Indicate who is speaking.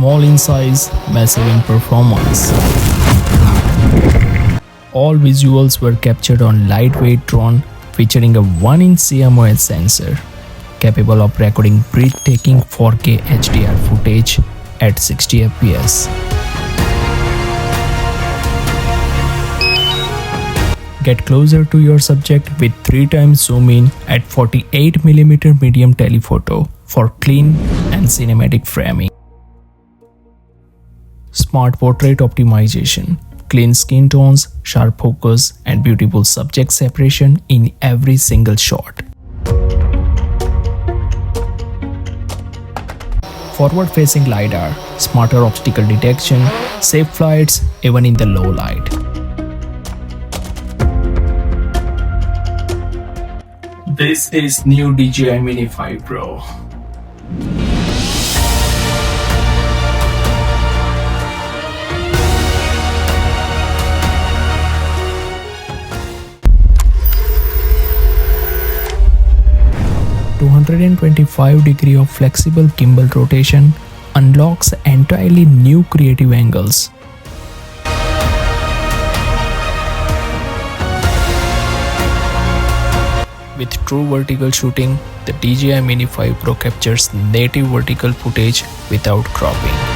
Speaker 1: Small in size, massive in performance. All visuals were captured on lightweight drone featuring a 1-inch CMOS sensor, capable of recording breathtaking 4K HDR footage at 60 fps. Get closer to your subject with 3 times zoom in at 48mm medium telephoto for clean and cinematic framing. Smart portrait optimization, clean skin tones, sharp focus, and beautiful subject separation in every single shot. Forward-facing LiDAR, smarter obstacle detection, safe flights even in the low light. This is new DJI Mini 5 Pro. .225-degree of flexible gimbal rotation unlocks entirely new creative angles. With true vertical shooting, the DJI Mini 5 Pro captures native vertical footage without cropping.